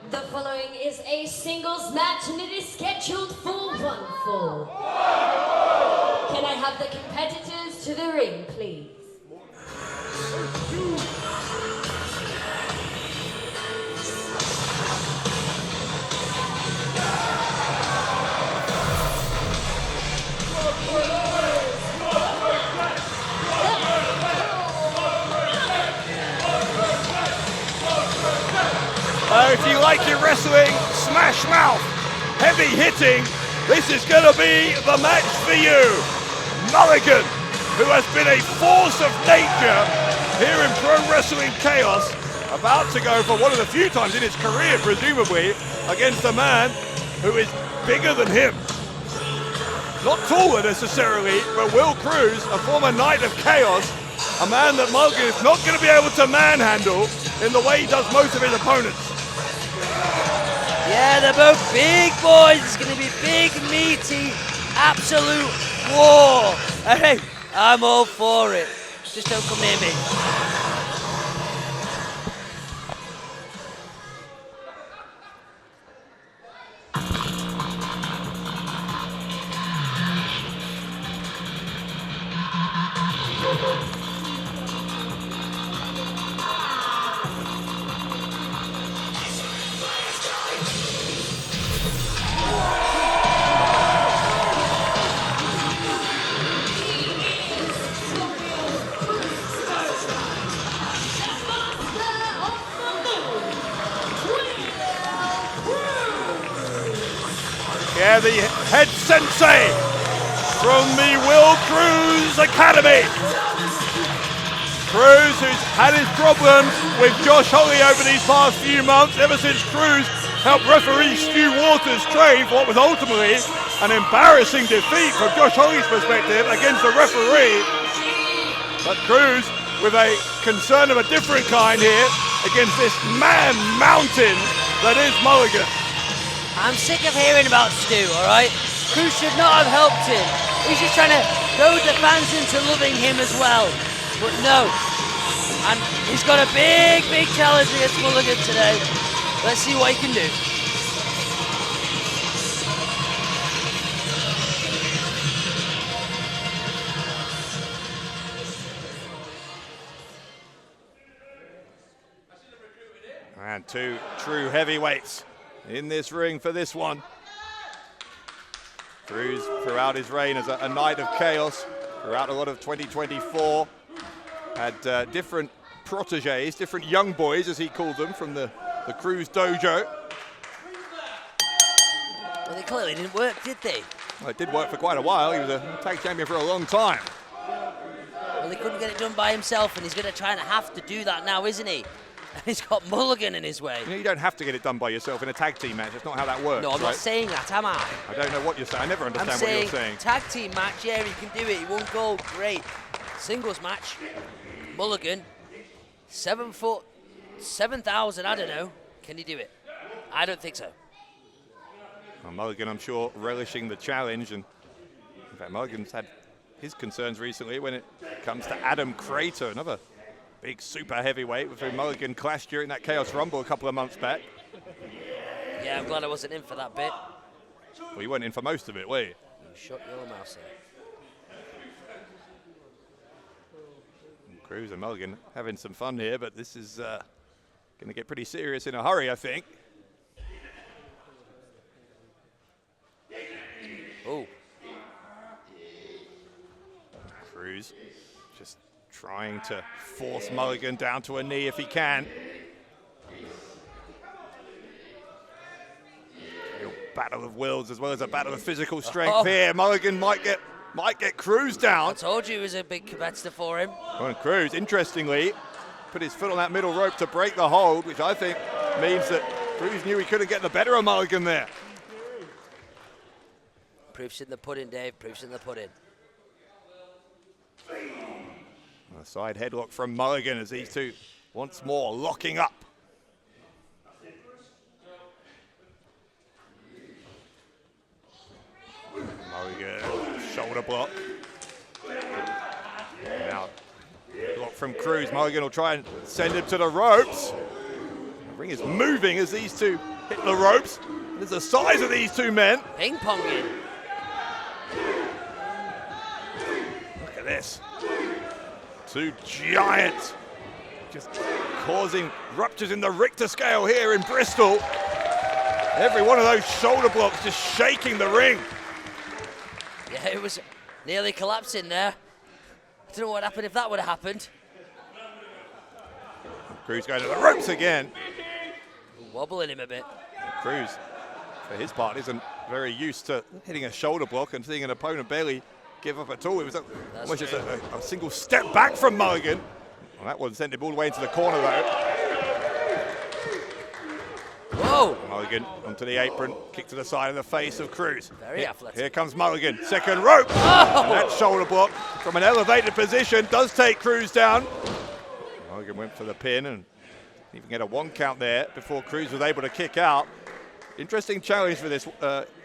The following is a singles match and it is scheduled for 1 fall. Can I have the competitors to the ring, please? If you like your wrestling, smash mouth, heavy hitting, this is going to be the match for you. Mulligan, who has been a force of nature here in Pro Wrestling Chaos, about to go for one of the few times in his career, presumably, against a man who is bigger than him. Not taller necessarily, but Will Kroos, a former Knight of Chaos, a man that Mulligan is not going to be able to manhandle in the way he does most of his opponents. Yeah, they're both big boys. It's going to be big, meaty, absolute war. Hey, I'm all for it. Just don't come near me. Yeah, the head sensei from the Will Kroos Academy. Kroos, who's had his problems with Josh Holley over these past few months, ever since Kroos helped referee Stu Waters train for what was ultimately an embarrassing defeat from Josh Holley's perspective against the referee. But Kroos with a concern of a different kind here against this man mountain that is Mulligan. I'm sick of hearing about Stu, all right? Kroos should not have helped him. He's just trying to goad the fans into loving him as well. But no. And he's got a big, big challenge against Mulligan today. Let's see what he can do. And two true heavyweights in this ring for this one. Kroos, throughout his reign as a Knight of Chaos, throughout a lot of 2024, had different proteges, different young boys, as he called them, from the Kroos dojo. Well, they clearly didn't work, did they? Well, it did work for quite a while. He was a tag champion for a long time. Well, he couldn't get it done by himself, and he's going to try and have to do that now, isn't he? He's got Mulligan in his way. You know, you don't have to get it done by yourself in a tag team match. That's not how that works. No, I'm not saying that, am I? I don't know what you're saying. I never understand what you're saying. Tag team match, yeah, he can do it. He won gold, great. Singles match, Mulligan, 7 foot, 7,000, I don't know. Can he do it? I don't think so. Well, Mulligan, I'm sure, relishing the challenge. And in fact, Mulligan's had his concerns recently when it comes to Adam Crater, another big super heavyweight with whom Mulligan clashed during that Chaos Rumble a couple of months back. Yeah, I'm glad I wasn't in for that bit. Well, you weren't in for most of it, were you? You shut your mouth, sir. Kroos and Mulligan having some fun here, but this is going to get pretty serious in a hurry, I think. Oh. Kroos just trying to force Mulligan down to a knee if he can. Real battle of wills as well as a battle of physical strength here. Mulligan might get Kroos down. I told you he was a big competitor for him. Well, and Kroos, interestingly, put his foot on that middle rope to break the hold, which I think means that Kroos knew he couldn't get the better of Mulligan there. Proof's in the pudding, Dave. Proof's in the pudding. A side headlock from Mulligan as these two once more locking up. Mulligan, shoulder block. Now, block from Kroos. Mulligan will try and send him to the ropes. The ring is moving as these two hit the ropes. There's the size of these two men. Ping ponging. Look at this. Two giants just causing ruptures in the Richter scale here in Bristol. Every one of those shoulder blocks just shaking the ring. Yeah, it was nearly collapsing there. I don't know what happened if that would have happened. Kroos going to the ropes again. Wobbling him a bit. Kroos, for his part, isn't very used to hitting a shoulder block and seeing an opponent barely give up at all. It was almost just a single step back from Mulligan. Well, that one sent him all the way into the corner, though. Whoa! Mulligan onto the apron, kick to the side of the face of Kroos. Very athletic. Here comes Mulligan, second rope. Oh! And that shoulder block from an elevated position does take Kroos down. Mulligan went for the pin and didn't even get a 1 count there before Kroos was able to kick out. Interesting challenge for this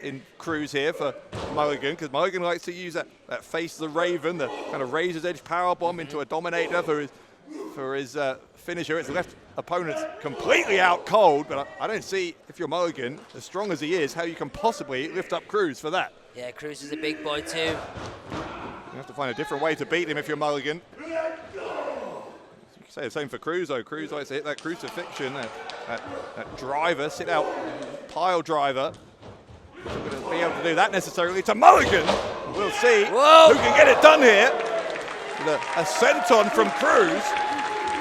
in Kroos here for Mulligan, because Mulligan likes to use that face the Raven, the kind of razor's edge power bomb into a dominator for his finisher. It's left opponents completely out cold, but I don't see, if you're Mulligan, as strong as he is, how you can possibly lift up Kroos for that. Yeah, Kroos is a big boy too. You have to find a different way to beat him if you're Mulligan. You can say the same for Kroos, though. Kroos likes to hit that crucifixion, that driver, sit out pile driver. Not going to be able to do that necessarily to Mulligan. We'll see who can get it done here. With a senton from Kroos.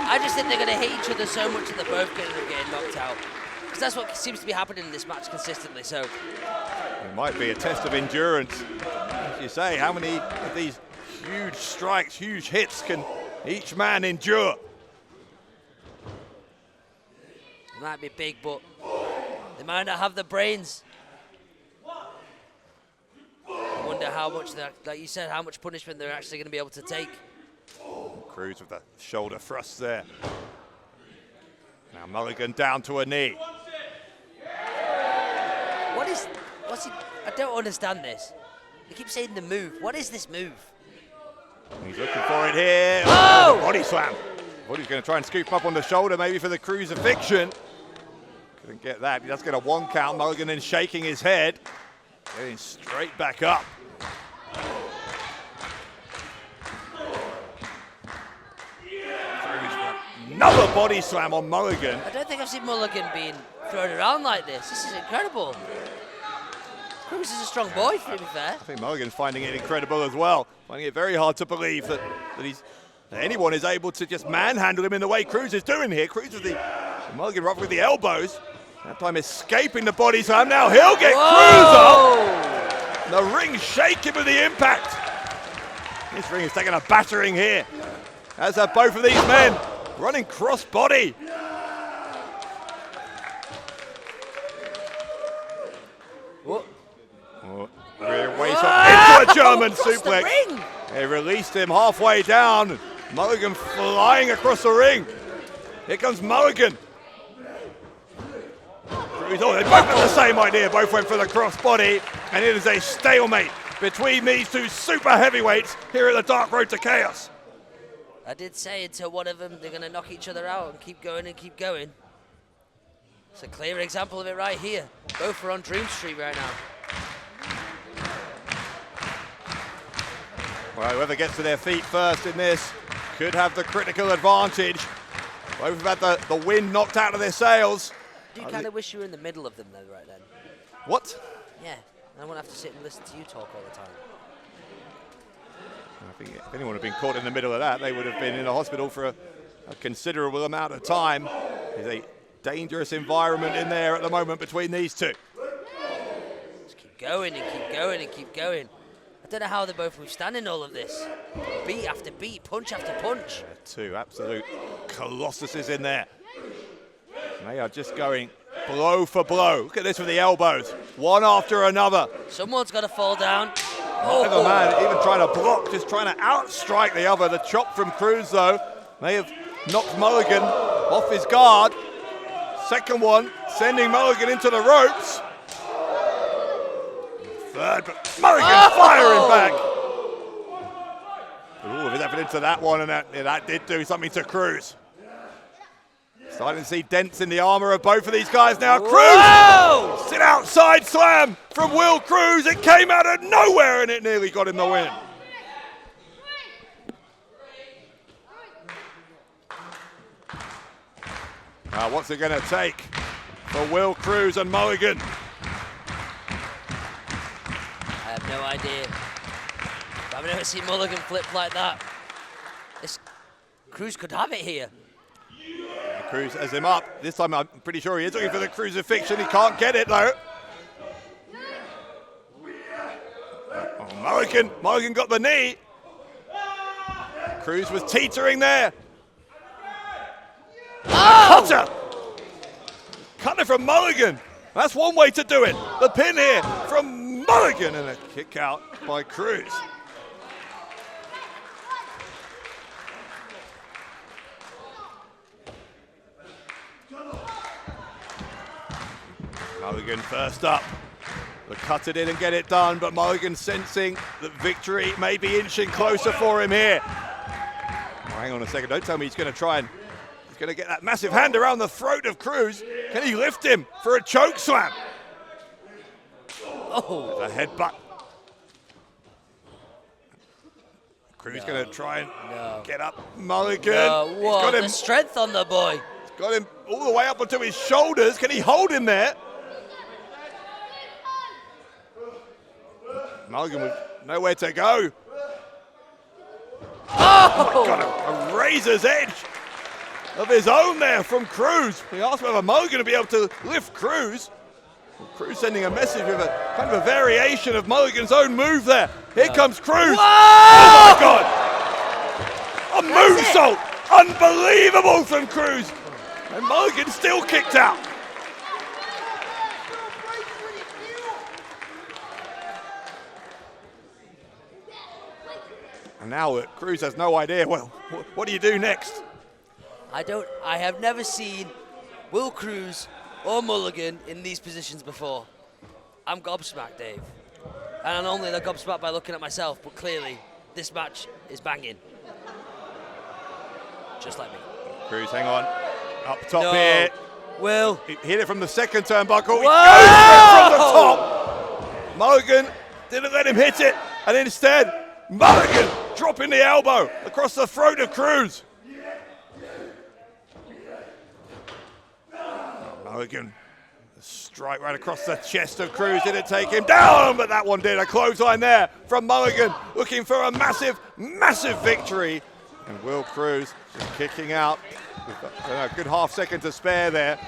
I just think they're going to hit each other so much that they're both going to get knocked out. Because that's what seems to be happening in this match consistently. So it might be a test of endurance. As you say, how many of these huge strikes, huge hits can each man endure? They might be big, but they might not have the brains. I wonder how much, like you said, how much punishment they're actually going to be able to take. Kroos with the shoulder thrust there. Now Mulligan down to a knee. What's he? I don't understand this. They keep saying the move. What is this move? He's looking for it here. Oh! Body slam. Thought he was going to try and scoop up on the shoulder, maybe for the crucifixion. Couldn't get that. He does get a 1 count. Mulligan then shaking his head. Getting straight back up. Another body slam on Mulligan. I don't think I've seen Mulligan being thrown around like this. This is incredible. Kroos is a strong boy, to be fair. I think Mulligan's finding it incredible as well. Finding it very hard to believe that anyone is able to just manhandle him in the way Kroos is doing here. Kroos with Mulligan right with the elbows. That time escaping the body slam. Now he'll get Kroos up. The ring shaking with the impact. This ring is taking a battering here. As have both of these men running cross body. What? Into a German suplex. The ring. They released him halfway down. Mulligan flying across the ring. Here comes Mulligan. They both had the same idea. Both went for the crossbody, and it is a stalemate between these two super heavyweights here at the Dark Road to Chaos. I did say until one of them, they're going to knock each other out and keep going and keep going. It's a clear example of it right here. Both are on Dream Street right now. Well, whoever gets to their feet first in this could have the critical advantage. Both have had the wind knocked out of their sails. Do you kind of wish you were in the middle of them though, right then? What? Yeah, I wouldn't have to sit and listen to you talk all the time. I think if anyone had been caught in the middle of that, they would have been in a hospital for a considerable amount of time. There's a dangerous environment in there at the moment between these two. Just keep going and keep going and keep going. I don't know how they're both withstanding all of this. Beat after beat, punch after punch. Two absolute colossuses in there. They are just going blow for blow. Look at this with the elbows, one after another. Someone's got to fall down. Neither man even trying to block, just trying to outstrike the other. The chop from Kroos, though, may have knocked Mulligan off his guard. Second one, sending Mulligan into the ropes. Third, but Mulligan firing back. With all of his effort into that one, and that did do something to Kroos. Starting to see dents in the armor of both of these guys now. Whoa! Kroos! Sit outside slam from Will Kroos. It came out of nowhere and it nearly got him the win. Now what's it going to take for Will Kroos and Mulligan? I have no idea. I've never seen Mulligan flip like that. Kroos could have it here. Kroos has him up. This time I'm pretty sure he is looking for the crucifixion. He can't get it though. Oh, Mulligan got the knee. Kroos was teetering there. Oh! Cutter! Cutter from Mulligan. That's one way to do it. The pin here from Mulligan and a kick out by Kroos. Mulligan first up. The cutter didn't get it done, but Mulligan sensing that victory may be inching closer for him here. Oh, hang on a second, don't tell me he's going to try and he's going to get that massive hand around the throat of Kroos. Can he lift him for a choke slam? Oh, a headbutt. Kroos going to try and get up Mulligan. Whoa, He's got him, the strength on the boy. He's got him all the way up onto his shoulders. Can he hold him there? Mulligan with nowhere to go. Oh! Got a razor's edge of his own there from Kroos. He asked whether Mulligan would be able to lift Kroos. Well, Kroos sending a message with a kind of a variation of Mulligan's own move there. Here comes Kroos. Whoa! Oh my God! A moonsault! Unbelievable from Kroos. And Mulligan still kicked out. And now Kroos has no idea, well, what do you do next? I have never seen Will Kroos or Mulligan in these positions before. I'm gobsmacked, Dave. And I'm only gobsmacked by looking at myself, but clearly this match is banging. Just like me. Kroos, hang on. Up top here. Will. He hit it from the second turnbuckle. He Whoa! goes for it from the top. Mulligan didn't let him hit it. And instead, Mulligan dropping the elbow across the throat of Kroos. Mulligan, a strike right across the chest of Kroos. Didn't take him down, but that one did. A clothesline there from Mulligan, looking for a massive, massive victory. And Will Kroos just kicking out. We've got a good half second to spare there.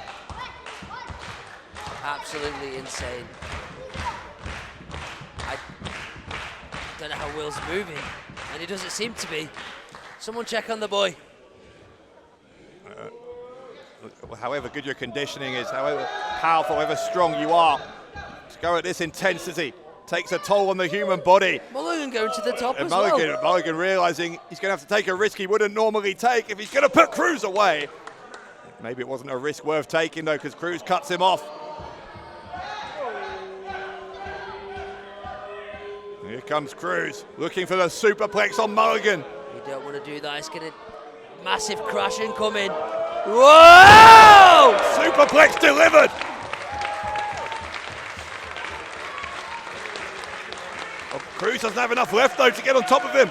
Absolutely insane. I don't know how Will's moving, and he doesn't seem to be. Someone check on the boy. However good your conditioning is, however powerful, however strong you are, to go at this intensity takes a toll on the human body. Mulligan going to the top And as well. Mulligan realizing he's going to have to take a risk he wouldn't normally take if he's going to put Kroos away. Maybe it wasn't a risk worth taking though, because Kroos cuts him off. Here comes Kroos, looking for the superplex on Mulligan. You don't want to do that. It's going to massive crash incoming. Whoa! Superplex delivered. Oh, Kroos doesn't have enough left though to get on top of him.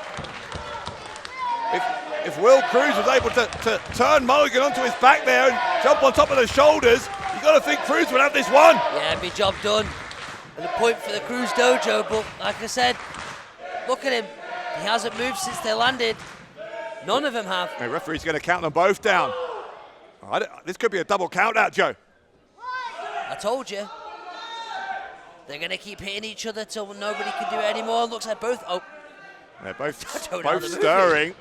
If Will Kroos was able to turn Mulligan onto his back there and jump on top of the shoulders, you got to think Kroos would have this one. Yeah, be job done. And a point for the Kroos dojo, but like I said, look at him. He hasn't moved since they landed. None of them have. The referee's going to count them both down. This could be a double count out, Joe. I told you. They're going to keep hitting each other till nobody can do it anymore. Looks like both. Oh. They're both stirring.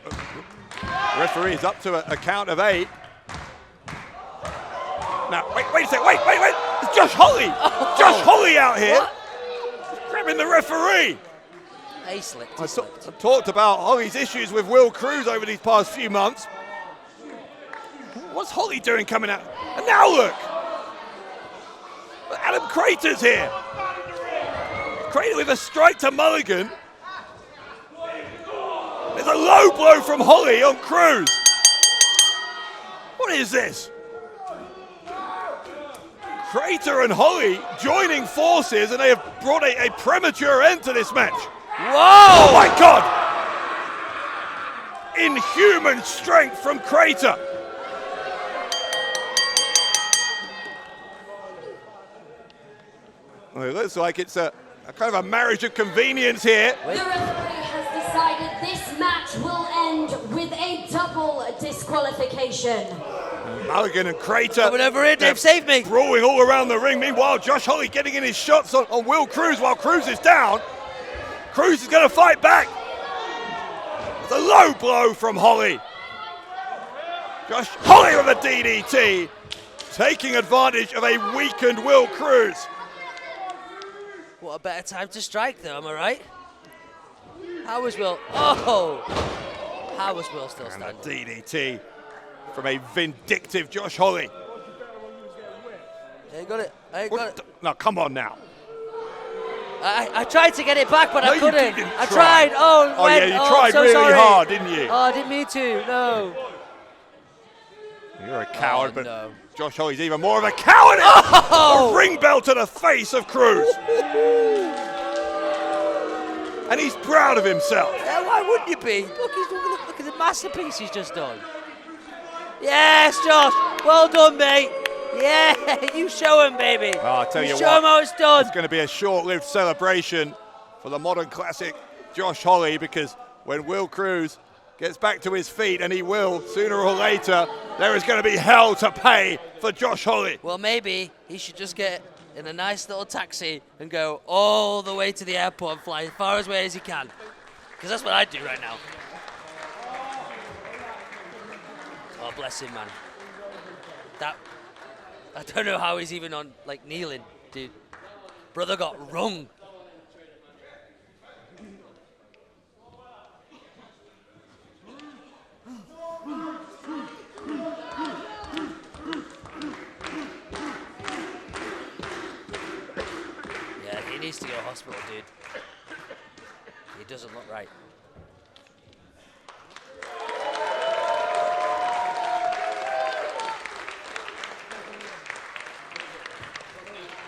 Referee's up to a count of 8. Now, wait a second. Wait. It's Josh Holly. Oh. Josh Holly out here. What? Grabbing the referee. He slipped. I talked about Holly's issues with Will Kroos over these past few months. What's Holly doing coming out? And now look. Adam Crater's here. Crater with a strike to Mulligan. There's a low blow from Holly on Kroos. What is this? Crater and Holly joining forces, and they have brought a premature end to this match. Whoa! Oh my God! Inhuman strength from Crater. Well, it looks like it's a kind of a marriage of convenience here. The referee has decided this match will end with a double disqualification. Mulligan and Crater. Coming over here, Dave, save me. Brawling all around the ring. Meanwhile, Josh Holly getting in his shots on Will Kroos while Kroos is down. Kroos is going to fight back. It's a low blow from Holly. Josh Holly with a DDT, taking advantage of a weakened Will Kroos. What a better time to strike, though, am I right? How was Will? Oh! How was Will still And a standing? DDT from a vindictive Josh Holly. I got it. I got it. No, come on now. I tried to get it back, but No, I you couldn't. didn't I try. tried. Oh, Oh, yeah, you I'm tried so really sorry. hard, didn't you? Oh, I didn't mean to. No. You're a coward, but no. Josh Holly's even more of a coward. Oh! A ring bell to the face of Kroos. And he's proud of himself. Yeah, why wouldn't you be? Look at the masterpiece he's just done. Yes, Josh. Well done, mate. Yeah, you show him, baby. Oh, I'll tell you show what, him how it's done. It's going to be a short-lived celebration for the modern classic Josh Holly, because when Will Kroos gets back to his feet, and he will sooner or later, there is going to be hell to pay for Josh Holly. Well, maybe he should just get in a nice little taxi and go all the way to the airport and fly as far away as he can. Because that's what I'd do right now. Oh, bless him, man. I don't know how he's even on, like, kneeling, dude. Brother got rung. Yeah, he needs to go to hospital, dude. He doesn't look right.